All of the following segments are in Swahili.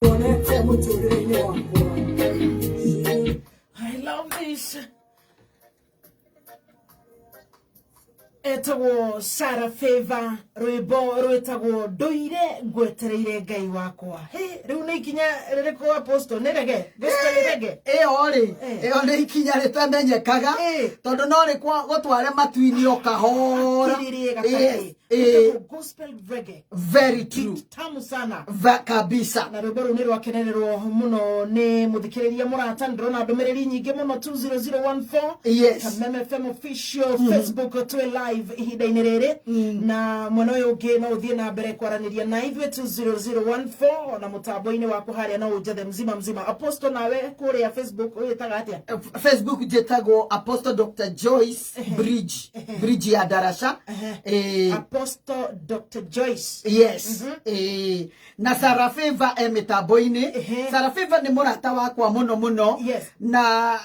I love this. Etago Sarah Favor Rwimbo rwetagwo nduire ngwetereire Ngai wakwa. He riu ni ikinya ririko Apostle ni rege rege ori ni ikinya ritamenyekaga tondu no ri gutware matuini okahora gospel reggae. Very true. Tamu sana kabisa. Na rwimbo ni rwakenererwo muno ni muthikiriria murata ndrona ndumiriri nyingi muno 20014. Yes. Kameme FM official Facebook twe live ihinda-inĩ rĩrĩ na mwena ũyũ ũngĩ no ũthiĩ na mbere kwaranĩria na ithuĩ 20014 na mũtambo-inĩ waku harĩa no ũnjethe mzima Apostle nawe kũrĩa Facebook wĩtaga atĩa? Facebook jetagwo Apostle Dr. Joyce Bridge ya Darasha. Apostle Dr. Joyce. Yes. Na Sarah Favor mitambo-inĩ. Sarah Favor nĩ mũrata wakwa muno. Yes. Na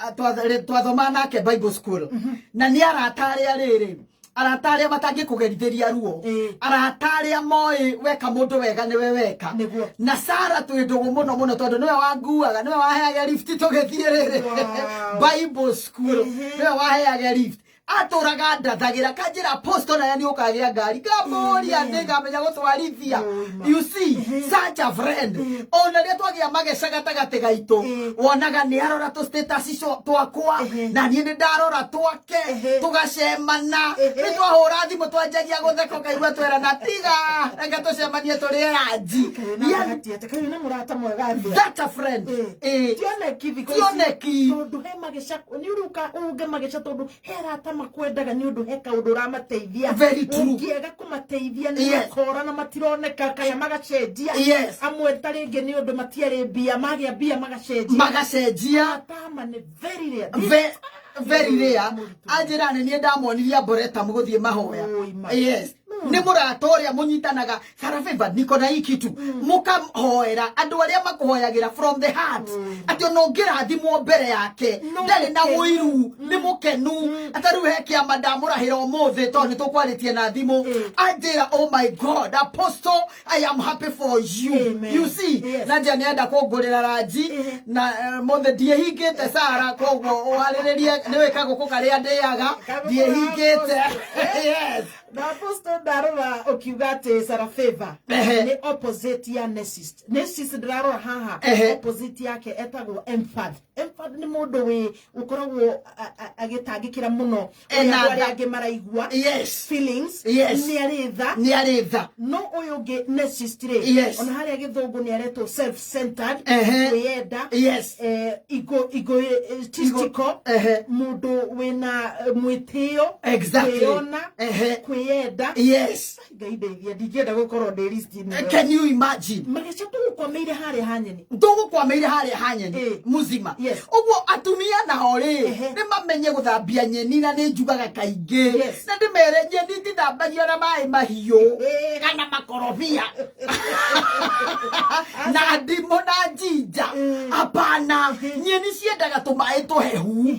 twathoma nake Bible school. Na nĩ arataria rĩrĩ. Arataria batangi kugerithiria ruo. Arataria moi weka mundu wega niwe weka. Na Sarah twindugu muno tondu niwe wanguaga niwe waheaga lift tugithie riri Bible school niwe waheaga lift. Aturaga ndathagira kanjira Apostle na yani ukagia ngari ngamoria ngamenya gutwarithia. You see, such a friend. Ona ria twagia magecaga tagate gaitu wonaga ni arora tu status twakwa na ni ndarora twake tugacemana ni twahura thimu twanjagia gutheka kaigua twera na tiga reka tucemanie turi ranji. That's a friend. Tioneki tondu he mageca ni uruka unge mageca tondu herata makwendaga ni undu heka undu ramateithia. Very true. Ungiega kumateithia ni makora na matironeka kaya magacenjia. Amwe taringi ni undu matiari bia magia bia magacenjia. Atama ni very rare. Very rare. Ajira ni ndamoniria boreta muguthie mahoya. Yes. Ni muratoria munyitanaga Sarah Favor niko na ikitu mukahoera andu aria makuhoyagira from the heart atio no ngirathimwo mbere yake ndari na wiru ni mukenu ataru hekia madamurahira omothe to ni tukwaritie na thimu anjira oh my God Apostle I am happy for you. You see na nja nenda kungurira ranji na mothe die hingite Sarah koguo warirerie ni wikago kukaria ndiaga die hingite. Yes. Na Apostle darora okiugate Sarah Favor ni opposite ya Narcissist darora haha opposite yake etagwo Empath ni mundu we ukoragwo agitangikira muno oya age maraigua feelings ni aritha no uyu ngi Narcissist re ona hari agithungu ni areto self centered kwiyenda egotistical mundu wina mwitio kwiyona kwiyenda. Yes. Can you imagine? Mageca tugukwamire hari hanyeni muzima. Uguo atumia na hori ni mamenye guthambia nyeni na ni njugaga kaingi na ndimere nyeni ndithambagia na mai mahiu kana makorobia na ndimo na njinja. Hapana, nyeni ciendaga tumai tuhehu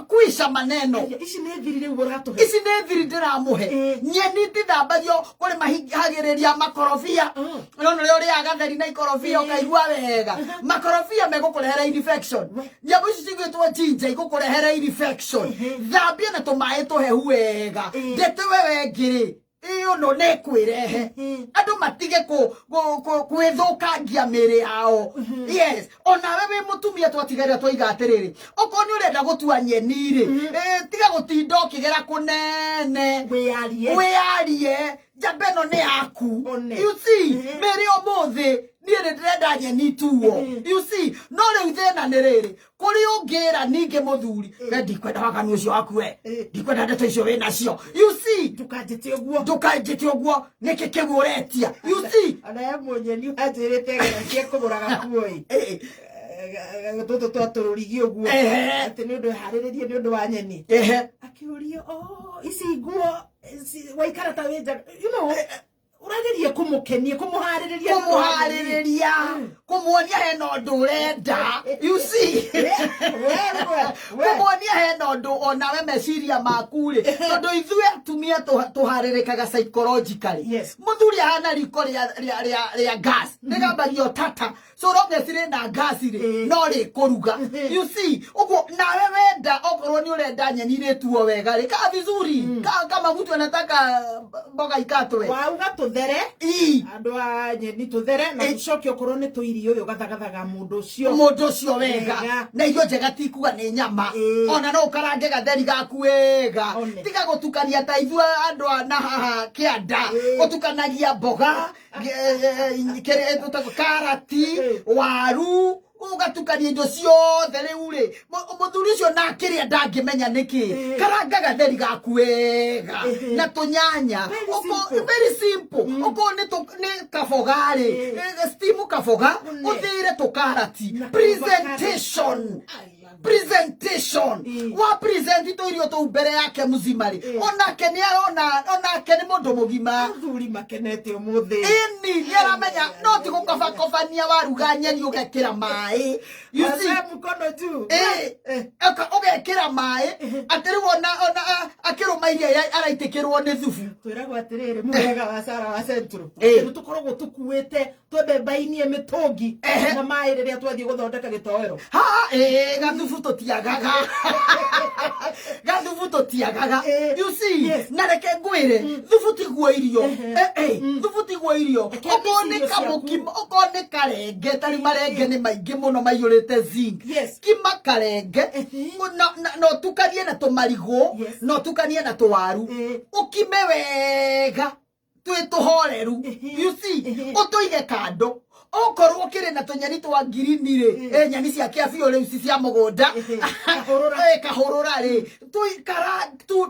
kuisha maneno. Ici ni thiri uratuhe. Ici ni thiri ndiramuhe. Nyeni ndithambagio kuri mahagiriria makorobia. No uri agatheri na ikorobia ukaigua wega. Makorobia megukurehera infection. Nyabu ici cigwitwo njinja igukurehera infection. Thambia na tumai tuhehu wega. Ndete wewe ngiri iyo no nekwirehe andu matige kwithukangia miri yao. Yes, ona wewe mutumia twatigarira twiga atiriri okoni urenda gutua nyeni ri tiga gutinda ukigera kunene wiarie jabeno ni aku. You see, meri omuthi ni ndenda nyeni tuo. You see, no riu thina ni riri kuri ungira ninge muthuri we ndikwenda wakani ucio waku we ndikwenda ndeto icio wina cio. You see, tukanjite uguo niki kiguretia. You see, ana ya munyeni ajirite gara cia kuguraga kuoi toto twatururigi uguo ati ni undu hariririe ni undu wa nyeni akiurio ici nguo waikara ta wenja you know urageria kumukenia kumuhariria kumuonia hena ndu urenda you see kumuonia hena ndu onawe meciria maku ri tondu ithue atumia tuharirikaga psychologically muthuri hana riko ria gas nigambagia tata so long as na gas ri no ri kuruga you see ugo nawe wenda okorwo ni urenda nyeni ri tuo wega ri ka vizuri kama mtu anataka mboga ikatwe wauga tuthere andu a nyeni tuthere na tucoke okorwo ni tuirio uyu gathagathaga mundu cio wega na irio njega tikuga ni nyama ona no karange gatheri gaku wega tiga gutukania ta ithua andu ana haha kianda gutukanagia mboga kere karati waru ugatukania indo ciothe riu ri muthuri ucio na kiria ndangimenya niki karanga gatheri gaku wega na tunyanya very simple uko ni kafogari steam kafoga uthire tukarati presentation wa present to irio to mbere yake muzima ri onake ni arona onake ni mundu mugima thuri makenete umuthi ni aramenya no ti gukafania waruga nyeni ugekira mai you see mukono tu ugekira mai atiri wona akiruma iria araitikirwo ni thubu twiragwa atiriri mwega wa Sara wa Central ni tukoragwo tukuite twebebainie mitungi na mai riria twathie guthondeka gitoero gathubu totiagaga you see na reke ngwire thubu tiguo irio thubu tiguo irio okone kamukima okone karenge tari marenge ni maingi muno maiyurite zinc kima karenge no tukanie na tumarigo no tukanie na tuwaru ukime wega twituhoreru you see utuige kando okorwo kire na tunyani twa girini ri nyani cia kiafio ri uci cia mugunda kahurura ri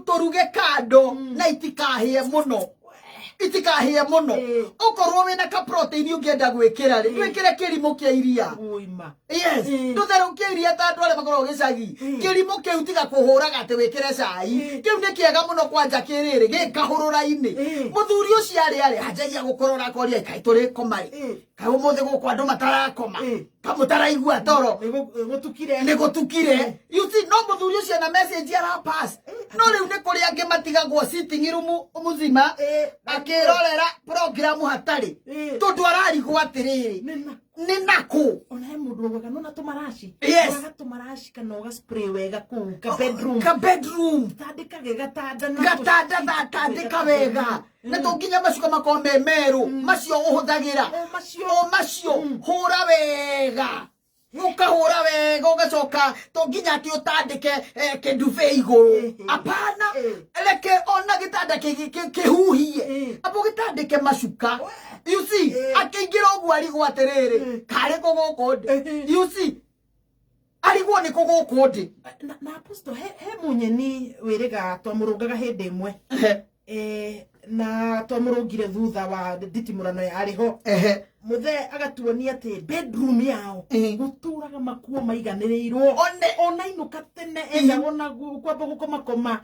turuge kando na itikahie muno okorwo wina ka protein ungienda gwikira ri gwikire kirimo kia iria yes tuthere kia iria ta ndwale makorwo gicagi kirimo kiu tiga kuhuraga ati wikire cai kiu ni kiega muno kwanja kiriri gikahurura-ini muthuri ucio ari hajagia gukorora koria kai turi komari kai umuthi gukwa andu matarakoma kamutaraigua toro nigutukire you see no muthuri ucio na message ara pass no riu ni kuri ange matigagwo sitting room umuzima akirorera program hatari tondu ararigwo atiriri ni naku ona he mundu wega no na tumarashi tumarashi kana uga spray wega ku ka bedroom tandika gatanda tandika wega na tunginya macuka makombe meru macio uhuthagira macio hura wega ukahura wega ugacoka tunginya ati utandike kindufe iguru apana leke ona gitanda kihuhie apo gitandike macuka you see akingira ogwo arigwo atiriri kare gugukundi you see arigwo ni gugukundi na apostle he munyeni wiriga twamurungaga hindi imwe na twamurungire thutha wa nditimurano ariho muthe agatuonia ati bedroom yao guturaga makuo maiganirirwo ona inuka tene wona kwamba gukoma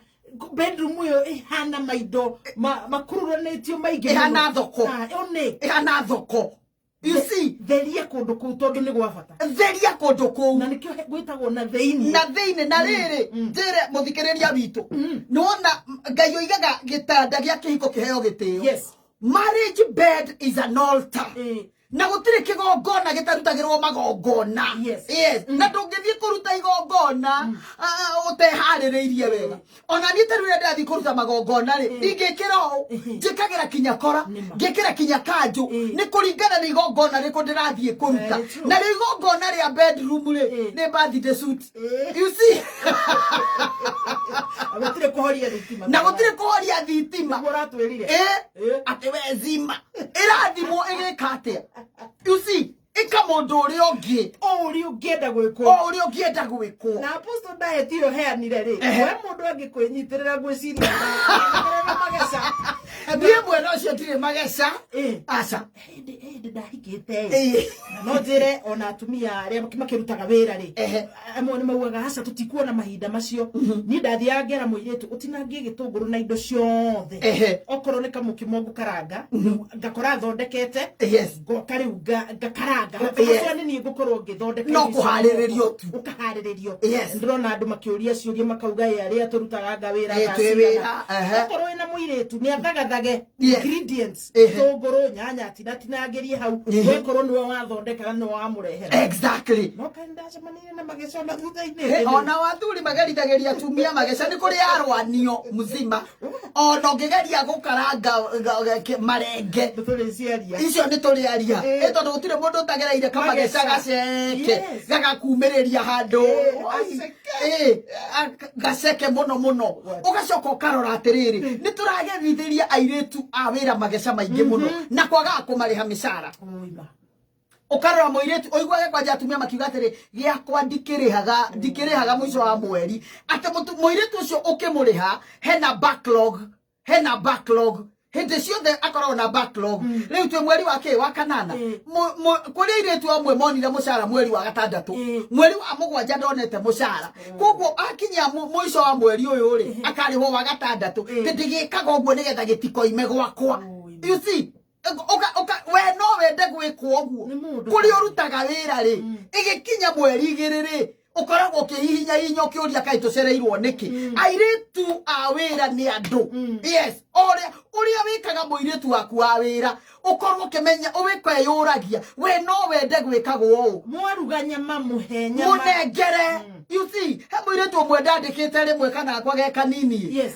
bedroom yo ihana maido makururanetio maige ihana thoko you see theria kundu kuu tondu ni gwa bata theria kundu kuu na nikio gwitagwo na theini na riri njire muthikiriria witu nona Ngai oigaga gitanda gia kihiko kiheo gitio marriage bed is an altar na gutire kigongona gitarutagirwo magongona na ndungithie kuruta igongona utehaririirie wega ona ni tarure ndathi kuruta magongona ri ingikira njikagira kinyakora ngikira kinyakanju ni kuringana na igongona riko ndirathie kuruta na igongona ria bedroom ri ni birthday suit you see gutire kuhoria thitima na gutire kuhoria thitima uratwirire ati we zima irathimo igikatia you see ikamundu uri ungienda gwiko na apostle diet iyo heanire ri we mundu angikwenyitirira gwiciria na magesha ndiye mwena ucio ndire magesha aca hinde ndahigite no njire ona atumia aria makirutaga wira ri amwe ni maugaga haca tutikuona mahinda macio ni ndathia ngera muiritu utinangie gitunguru na indo ciothe okorwo ni kamukimongu karanga ngakora thondekete ngoka riu ngakaranga haca ni ngukorwo ngithondeka no kuhariririo tu ukaharirio ndirona andu makiuria ciuria makauga aria turutaga ngawira okorwo ina muiritu ni athagathage ingredients gitunguru nyanya tinatinangirie hau wekorwo niwe wathondeka no wamurehera exactly no kanda jamani na magecona thutha-ini ona wathuri magerithagiria atumia mageca ni kuri arwanio muzima ona ngigeria gukaranga marenge icio ni turi aria tondu gutire mundu utagereire kamageca gaceke gagakumiriria handu gaceke muno ugacoka ukarora atiriri ni turagerithiria airitu a wira mageca maingi muno na kwaga kumariha mishara ukarora muiritu oigwage kwanja atumia makiuga atiri giakwa ndikirihaga mwisho wa mweri ate muiritu ucio ukimuriha hena backlog hindi ciothe akorwo na backlog riu twe mweri wa kanana kuri iritu amwe monire mushara mweri wa gatandatu mweri wa mugwanja ndonete mushara koguo akinya mwisho wa mweri uyu ri akarihwo wa gatandatu ndigikaga uguo nigetha gitikoime gwakwa you see we no wende gwikwo uguo kuri urutaga wira ri igikinya mweri igiri ri ukoragwo kihihinya ukiuria kai tucereirwo niki airitu a wira ni andu yes uria wikaga muiritu waku wa wira ukorwo kimenya uwikeyuragia we no wende gwikagwo u mwaruga nyama muhenya munengere you see he muiritu umwe ndandikite rimwe kana kwage kanini yes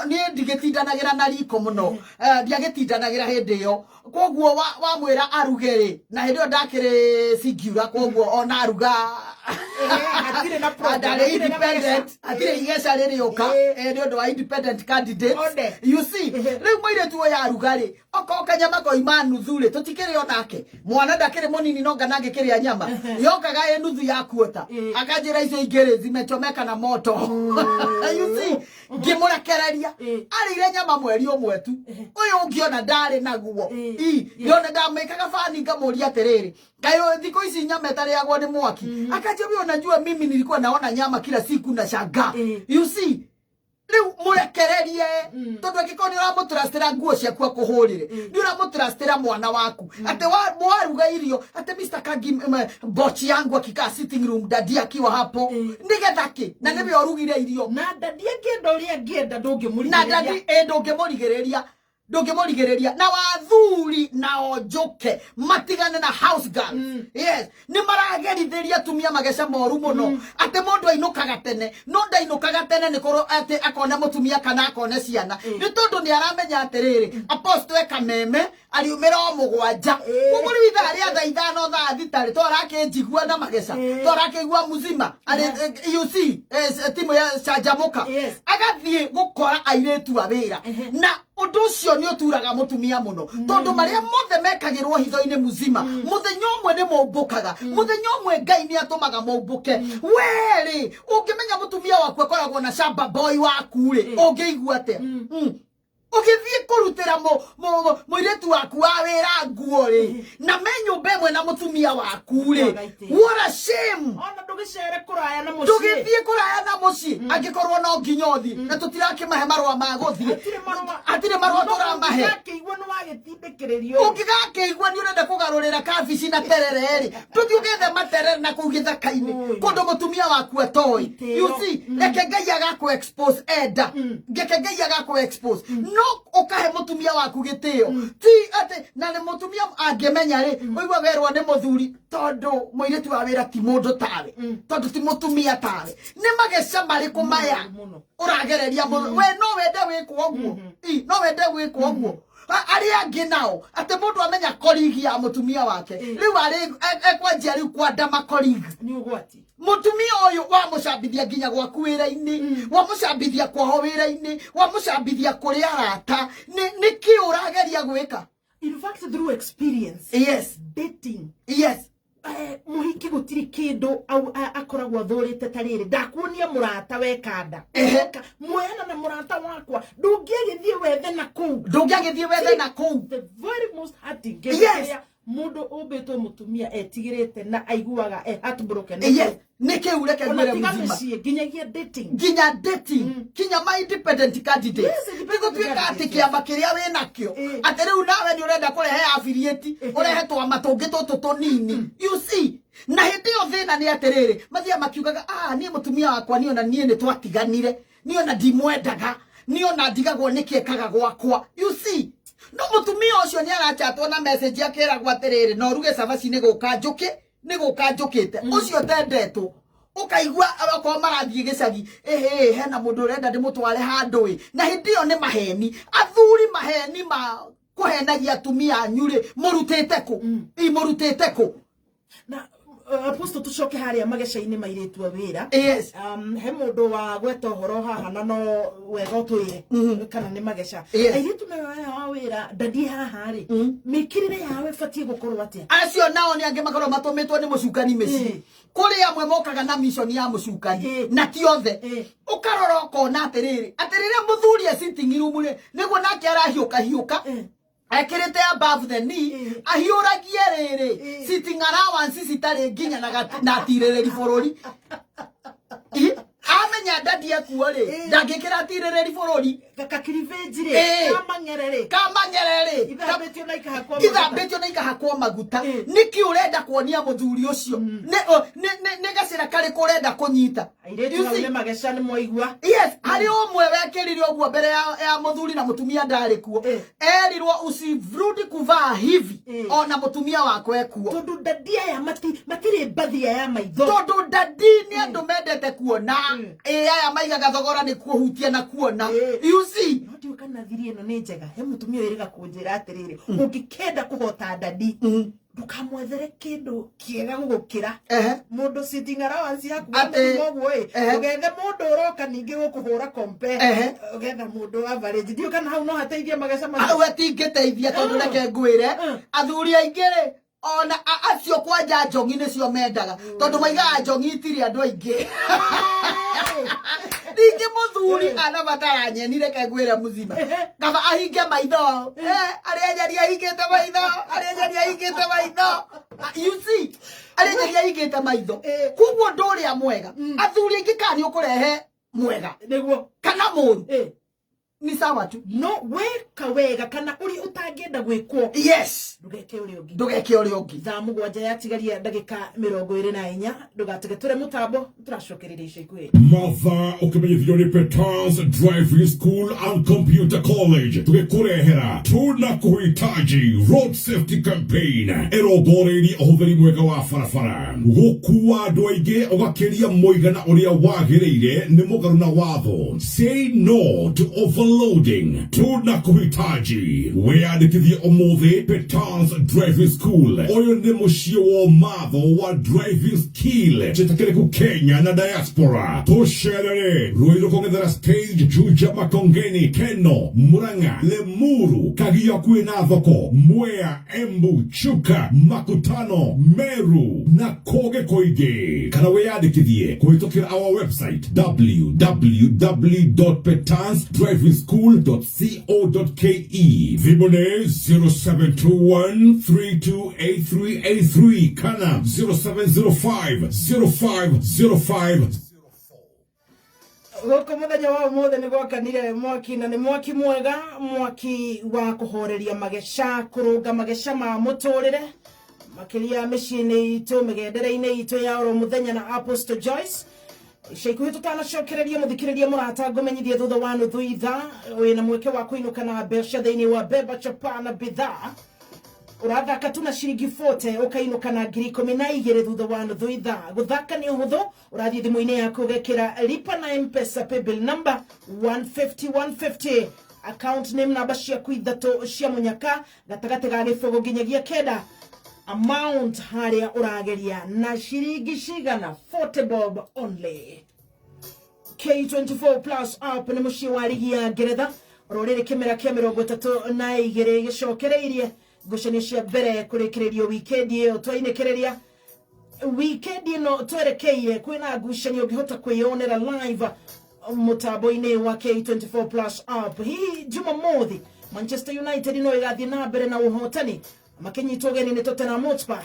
ni ndigitindanagira na riko muno ndiagitindanagira hindi yo koguo wa mwira arugere na hindi yo ndakire singiura koguo ona aruga atire na problem atire igesa riri yoka ni undu wa independent candidate you see riu mwire tuo ya arugari okoka nyama ko imanu thuri tutikire onake mwana ndakire munini no nganange kiria nyama yokaga nuthu ya kuota akanjira icio igere zimechomeka na moto you see ngimurekereria arire nyama mweri umwe tu uyu ungiona ndari naguo yona ndamekaga fani ngamuria atiriri kayo thiko ici nyama etariagwo ni mwaki akajambia unajua mimi nilikuwa naona nyama kila siku na shanga you see riu murekererie tondu akikoni uramutrustira nguo ciaku akuhurire ni uramutrustira mwana waku ate waruga irio ate Mr. Kagi bochi yangu akika sitting room dadi akiwa hapo ndigethaki na nebe orugire irio na dadi akienda uria ngienda ndungimurigereria na dadi ndungimurigereria na wathuri na onjoke matigane na house girls yes ni maragerithiria tumia mageca moru muno ate mundu ainukaga tene no ndainukaga tene ni koro ate akona mutumia kana akona ciana ni tondu ni aramenya atiriri apostle ekameme ariumira omugwanja kumuri withari atha ithano tha thitari torake njigua na mageca torake igua muzima you see timu ya Chajamuka agathie gukora airetu a wira na undu ucio ni uturaga mutumia muno tondu maria mothe mekagirwo hitho-ini muzima muthenya umwe ni mumbukaga muthenya umwe Ngai ni atumaga mumbuke weri ungimenya mutumia waku akoragwo na shamba boy waku ri ungiigua atia ugithie kurutira muiritu waku wa wira nguo ri na menyumba imwe na mutumia waku ri what a shame ona ndugicere kuraya na muci tugithie kuraya na muci angikorwo no nginyothi na tutirake mahe marwa ma guthie atire marwa turamahe akigwa no wagitindikiririo ungigakigwa ni urenda kugarurira kabici na terere ri tutiugethe materere na kugithaka-ini kundu mutumia waku atoi you see reke Ngai agaku expose enda ngeke Ngai agaku expose no ukahe mutumia waku gitio ti ate na ni mutumia angemenya ri oigwa werwo ni muthuri tondu muiritu wa wira ti mundu tawe tondu ti mutumia tawe ni mageca mari kumaya uragereria we no wende wikwo guo no wende wikwo guo ari angi nao ate mundu amenya colleague ya mutumia wake riu ari ekwanjia riu kwanda ma colleague ni ugwati mutumia uyu wa mucambithia nginya gwaku wira-ini wa mucambithia kwaho wira-ini wa mucambithia kuri arata ni ki urageria gwika in fact through experience yes dating yes niki gutiri kindu akoragwo thurite tariri ndakuonia murata wekanda muena na murata wakwa ndungiagithie wethe na kou the very most hurting game mundu ubitwo mutumia etigirite na aiguaga heartbroken niki ureke ngwire muzima ginya dating kinya my independent candidate biko twika atikia makiria we nakio ateriu nawe ni urenda kurehe affiliate urehe twa matungi tutu tunini you see na hindi yo thina ni atiriri mathia makiugaga ni mutumia wakwa ni ona nie ni twatiganire ni ona ndimwendaga ni ona ndigagwo nikiekaga gwakwa you see no mutumia ucio ni arachatwo na message akira gwatiriri no ruge sabaci ni guka njukite ucio tendetwo ukaigwa kwa marathie gicagi hena mundu urenda ndimutware handu na hindi yo ni maheni athuri maheni ma kuhenagia atumia nyure murutite ku na Apostle tucoke haria mageca-ini mairetwa wira yes he mundu wa gweta horo haha na no wega twire kana ni mageca airetu na wa wira ndadi haha ri mikirire yawe fatie gukorwo atia acio nao ni ange makorwo matumitwo ni mucukani meci kuri amwe mokaga na mission ya mucukani na ti othe ukarora ukona atiriri muthuri sitting room ri niguo nake arahiuka akirite above the knee ahiuragie riri sitting allowance citari nginya na tirereri bururi amenya ndadi akuo ri ndangikira tirereri bururi kakakirivenjire kamanyerere ithambitio na ikahakwo maguta niki urenda kuonia muthuri ucio ne gacira kari kurenda kunyita airetu mageca ni moigua yes hari umwe wekirire oguo mbere ya muthuri na mutumia ndari kuo erirwo usirudi kuvaa hivi ona mutumia wako ekuo tondu ndadia ya matire bathia ya maitho tondu ndadi ni andu mendete kuona aya maigaga thogora ni kuhutia na kuona you see ndio kana thiri eno ni njega he mutumia wiriga kunjira atiriri ungikenda kuhota ndadi ndukamwethere kindu kiega gugukira mundu sitting allowance yaku mogwo ugethe mundu uroka ningi gukuhura kompe ugetha mundu average ndio kana hau no hateithia mageca ma hau atingiteithia tondu reke ngwire athuri aingire ona acio kwanja njongi nicio mendaga tondu maigaga njongi itiri andu aingi ningi muthuri ana bataranyenire kegwire muzima kaba ahinge maitho arenyeria ahingite maitho you see arenyeria ahingite maitho kuguo nduria mwega athuri aingi kani ukurehe mwega niguo kana muru ni sawa tu no weka wega kana uri utangenda gwikwo yes ndugeke uri ungi thaa mugwanja yatigaria ndagika 24 ndugatege ture mutambo turacokereria ico ikwe matha ukimenyithio ni Petans Driving School and Computer College tugikurehera tunakuhitaji road safety campaign erogoreiri uhuthiri mwega wa barabara gukua andu aingi ugakiria muigana uria wagiriire ni mugaru na watho say no to overloading tunakuhitaji wiyandikithie umuthi Petans Driving School oyo ni mucio wa matho wa driving skill chitakiriku Kenya na diaspora tusherere ruiru kongethera stage Juja Makongeni Keno Muranga Lemuru Kagia kwina thoko Mwea Embu Chuka Makutano Meru na koge koige kana wiyandikithie kuhitukira our website www.petansdrivingschool.co.ke Vibone 0721328383 kana 07050505 goko muthenya wa mothe ni gwakanire mwaki na ni mwaki mwega mwaki wa kuhoreria mageca kurunga mageca ma muturire makiria micini itu migendere-ini itu ya oro muthenya na Apostle Joyce Sheiku tutanacokereria muthikiriria murata ngomenyithie thutha wa nuthu itha wina mweke wa kuinuka na mbeca thiini wa beba chapana bidhaa urathaka tuna ciringi 40 ukainuka na 12,000 thutha wa nuthu itha guthaka ni uhuthu urathie thimu-ini yaku ugekira lipa na M-Pesa paybill number 150 account name namba ciaku ithatu cia munyaka gatagati ga gifogo nginyagia kenda amount haria urageria na ciringi cigana 40 bob only K24 plus up ni muci wa ligi ya Ngeretha rorere kimera kia 32 gicokereirie ngucanio cia mbere kurikirerio weekend iyo twainekereria weekend ino twerekeye kwina ngucanio ngihota kwiyonera live mutaboini wa K24 plus app. Hii Jumamothi Manchester United ino igathie na mbere na uhotani makinyitwo geni ni Tottenham Hotspur,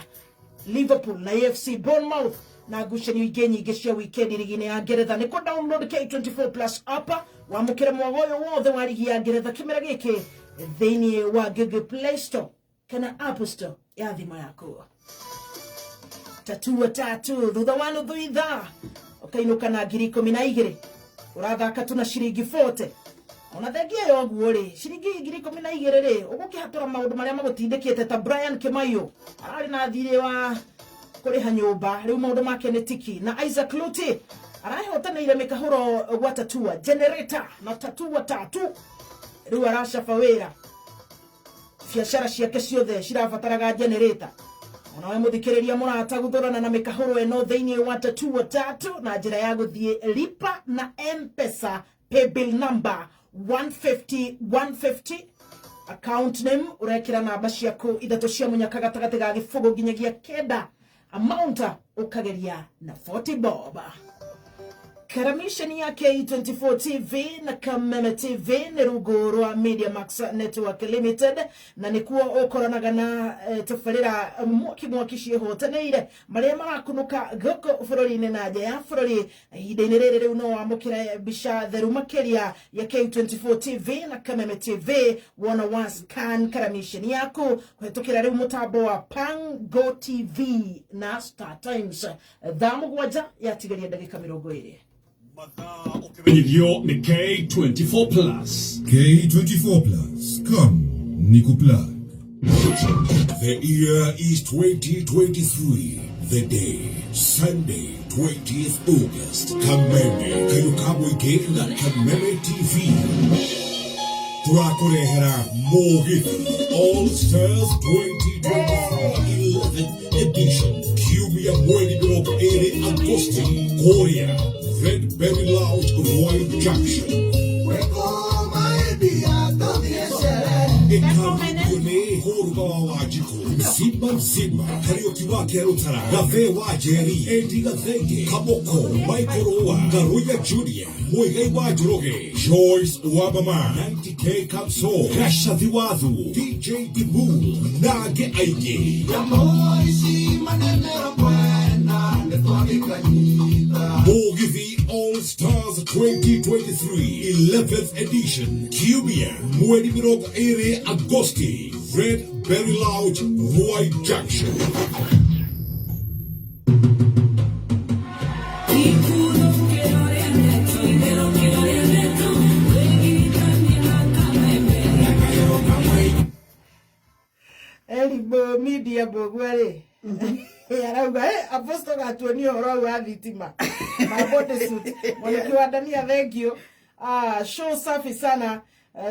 Liverpool na AFC Bournemouth na ngucanio ingĩ nyingĩ cia weekend ligi ya Ngeretha. Ni ko download K24 plus app wamukire mwoyo wothe wa ligi ya Ngeretha kimera giki thĩinĩ wa Google Play Store kana App Store ya thimũ yaku. Tatu thutha wa nuthu ithaa ukainuka na ngiri 12 urathaka tu na ciringi 40 ona thengia yo guo ri ciringi ngiri 12 ri ugukihatura maundu maria magutindikite ta Brian Kimayo arari na thire wa kuriha nyumba riu maundu make ni tiki na Isaac Luti arahotanire mikahuro gwa tatua generator na tatua tatu riu arashafa wira biacara ciake ciothe cirabataraga generator. Onawe muthikiriria murata guthurana na mikahuro eno thiini wa tatua tatu na njira ya guthie lipa na M-Pesa paybill number 150 account name urekira namba ciaku ithatu cia munyaka gatagati ga gifugo ginyagia kenda amount ukageria na 40 bob. Karamishani ya K24 TV na Kameme TV ni rugo rwa Media Max Network Limited na nikuwa okoranaga na tufarira mwaki ciehotaneire maria marakunuka goko bururi-ini na nja ya bururi ihinda-ini riri riu no wamukire bica theru makiria ya K24 TV na Kameme TV wona wa scan karamishani yaku kuhetukira riu mutambo wa Pango TV na Star Times thaa mugwanja yatigaria ndagika 20. Ukimenyithio ni K24 plus. K24 plus. Come, Nico Plug. The year is 2023. The day, Sunday, 20th August. Kameme, Kayukamwike na Kameme TV. Turakurehera Mogithi All Stars 2023 11th edition. Cubia Mweli Mirongo Ere Agosti, Korea. Red Berry Lounge, Roy Junction. Ekamune Horuga Wajiko Simba Mzima Karaoke wake Rutara Gave Wajeri Eddie Gathenge Kaboko Michael Owa Garuya Junior Muigai Wajuroge Joyce Wabama 90K Kapso Kasha Dhiwadhu DJ Dimul Nage Aige Mogithi All Stars 2023 11th edition Cubia Mwedi Mirongo Ere Agosti Red Berry Lounge Roy Junction. Elibo media bogware yarauga Apostle gatuoni horo wa thitima na body suit mwaniki Dania thank you show safi sana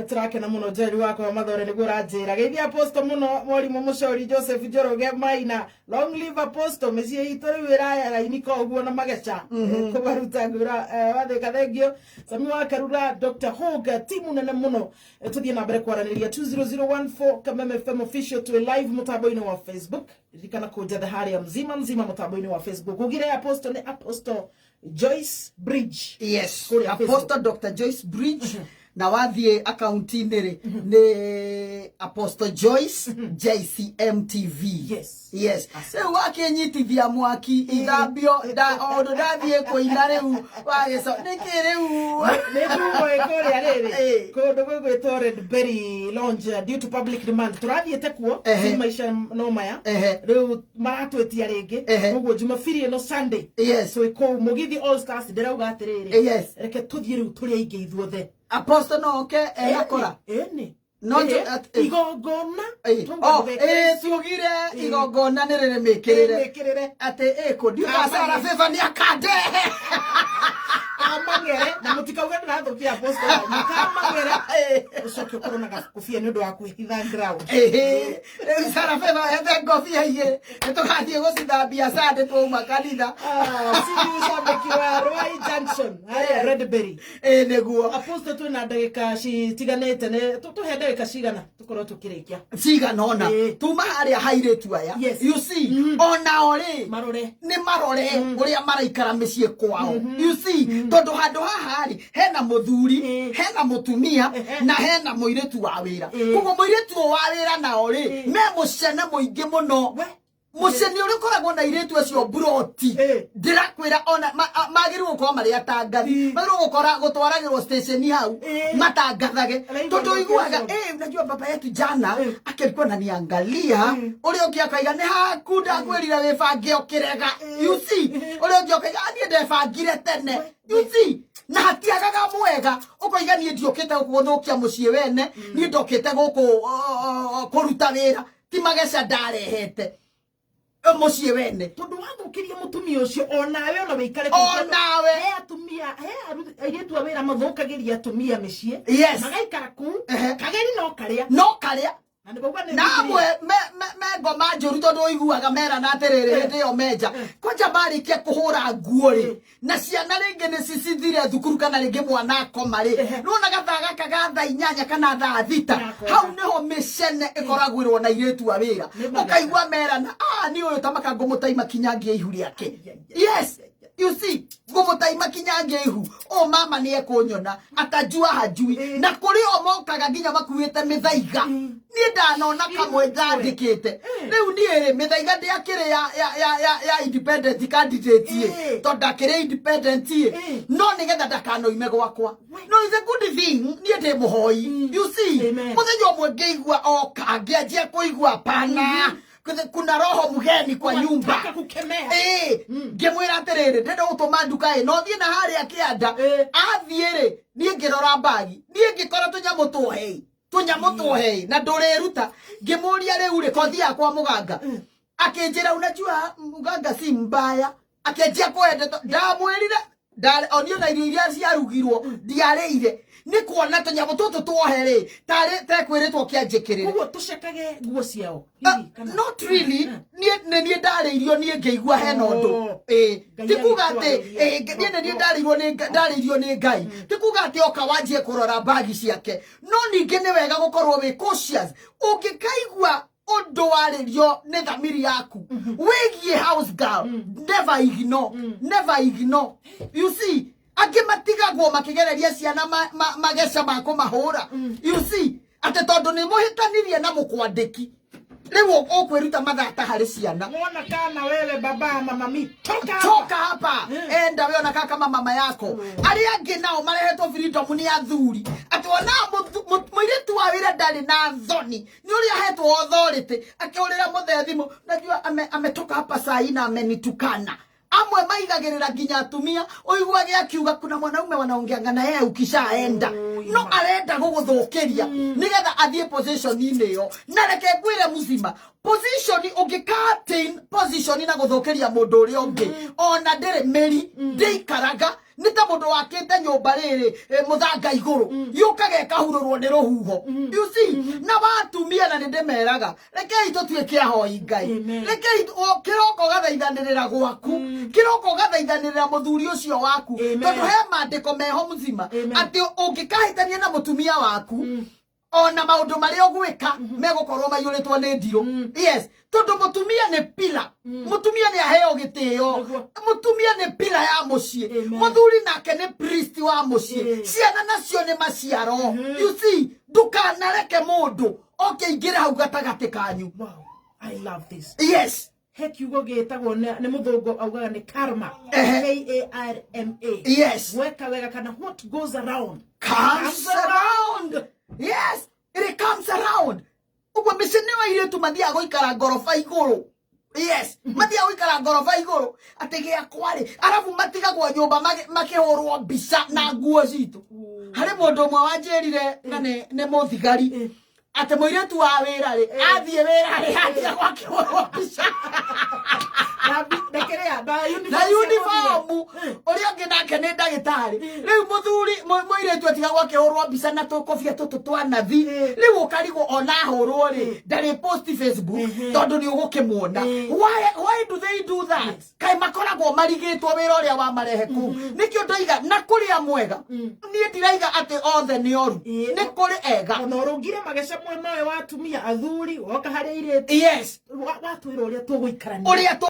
trake na muno jeri wako wa mathore ni gurajira geithia Apostle muno mwarimu mucori Joseph Njoroge Maina long live Apostle mezie itori wira ya raini ko guo na magecha kubaruta ngura watheka thank you Sami wa Karura Dr. Hoga timu nene muno tuthie na mbere kwaraniria 20014 Kameme FM official to live mutambo-ini wa Facebook rikana kuja thahari ya mzima mutambo-ini wa Facebook ugire Apostle ni Apostle Joyce Bridge. Yes, Apostle Dr. Joyce Bridge. Na wathie akaunti nere ni Apostle Joyce JCM TV. Yes. So wakenyitithia mwaki ithambio ondo dathie kuina riu wageso nikiriu nebugo ekoria riri kodo gwetwo Red Berry Lounge due to public demand turathiete kuo maisha no maya riu maratwetia ringi uguo Jumapili no Sunday so iko Mugithi All Stars ndirauga atiriri reke tuthie riu turi aingi ithuothe Apostle no ke yakora ni no igongona tugire igongona nirere mekirire ate eko ndiuka Sara Fever ni akade kamagere na mutikauga ndathukia apostle kamagere ucoke ukorwo na gakufia ni ndu wa kwihitha ground Sara Feva ete ngofia iye tugathie gucithambia sande twauma kanitha sisi shabekiwa Roy Junction Redberry niguo apostle twina ndagika citiganite ne tuhe ndagika cigana tukorwo tukirikia cigana ona tuma haria hairetu aya you see ona ori marore ni marore uria maraikara micie kwao you see tondu handu haha ri hena muthuri hena mutumia na hena muiretu wa wira kugo muiretu wa wira na ori me mucene muingi muno mucene uri koragwo na iretu acio broti ndirakwira ona magiru gukora mari atangathi magiru gukora gutwaragirwo station hau matangathage tondu iguaga unajua baba yetu jana akilikuwa ananiangalia uri ukiakaiga ni hakunda kwirira wibange ukirega you see uri ukiakaiga ani ndebangire tene you see na hatiagaga mwega ukoiga ni ndiokite gukuthukia mucie wene ni ndokite guku kuruta wira ti mageca ndarehete mucie wene tondu wathukiria mutumia ucio onawe ona wikare onawe atumia airetu wa wira mathukagiria atumia micie magaikara ku kageri no karia namwe ngoma njuru tondu iguaga mera na atiriri hindi yo menja kwanja marikia kuhura nguo ri na ciana ringi ni cicithire thukuru kana ringi mwana akoma ri nuna gathaga kagatha inyanya kana thaa thita hau niho micene ikoragwirwo na iretu wa wira ukaigua mera na ni uyu tamaka ngumutaima kinyangia ihu riake yes you see ngumutaima kinyangia ihu mama ni ekunyona atajua hajui na kuri mokaga nginya makuite mithaiga ni ndanona kamwe ndandikite riu ni mithaiga ndiakire ya independent candidate tondakire independent no nigetha ndakanoime gwakwa no is a good thing ni ndi muhoi you see muthenya omwe ngeigua kangianjia kuigua pana kuna roho mgeni kwa nyumba ngimwira atiriri ndenda gutuma nduka no thie na haria kianda athiire nie ngirora bagi nie ngikora tunyamu tuhei na nduriruta ngimuria riu ri kothi yakwa muganga akinjira unajua muganga si mbaya akinjia kwenda ndamwirire onio na irio iria ciarugirwo ndiareire ni kuona tunyamu tutu twohere tare kwiritwo kianjikirire uguo tucekage nguo ciao not really ni ndareirio ni ngeigua hena undu tikuga ati ni ndareirio ni ngai tikuga ati oka wanjie kurora bagi ciake no ningi ni wega gukorwo wi cautious ungikaigua undu waririo ni thamiri yaku wigie house girl never ignore you see age matigagwo makigereria ciana mageca mako mahura you see ate tondu ni muhitanirie na mukwandiki riu okwiruta mathata hari ciana wona kana wewe baba mama mi toka hapa enda wewe na kaka mama yako ari angi nao marehetwo freedom ni athuri ati wona muiritu wa wira ndari na thoni ni uri ahetwo authority akiurira muthethimo najua ametoka hapa saa ina amenitukana amwe maigagirira nginya atumia uiguage akiuga kuna mwanaume wanaongeanga na yeye ukishaenda no arenda guguthukiria nigetha athie position ine yo na reke ngwire muzima position ungikatain position na guthukiria mundu uri ungi ona ndire meri ndeikaraga nita mundu wakite nyumba riri muthanga iguru yukage kahururwo ni ruhuho you see na watumia na ndemeraga rekei tutuike ahoi ngai rekei kiroko gathaithanirira gwaku kiroko gathaithanirira muthuri ucio waku tondu he mandiko meho muzima ati ungikahitania na mutumia waku ona maundu mari ogwika megukorwo maiyuritwo ni ndiro yes tondu mutumia ni pila mutumia ni aheo gitio mutumia ni pila ya mucie muthuri nake ni priest wa mucie ciana nacio ni maciaro you see ndukanareke mundu ingira hau gatagati kanyu wow I love this yes hekiugo gitagwo ni muthungu augaga ni karma KARMA yes weka wega kana what goes around comes around yes it comes around ugo misenewa ile tumathia goikara gorofa iguru yes mathia goikara gorofa iguru atege akwari arafu matiga kwa nyumba makihorwo mbica na nguo citu hari mundu mwe wanjerire na ne muthigari ate muiretu wa wira ri athie wira ri hatia gwakihorwo mbica na uniform uria onge nake nĩ ndagĩtarĩ rĩu mũthuri mũirĩtu atiga gwake hũrwo mbica na tũkobia tũtũ twa nathi rĩu ũkarigwo ona hũrwo rĩ ndarĩ post Facebook tondũ nĩ ũgũkĩmuona why do they do that kaĩ makoragwo marigĩtwo wĩra ũrĩa wa marehe kũu nĩkĩo ndoiga na kũrĩa mwega niĩ ndiraiga atĩ othe nĩ oru nĩ kũrĩ ega ona ũrũngire magece mwena ũyũ wa atumia athuri woka harĩa irĩtu yes watwĩra ũrĩa tũgũikarania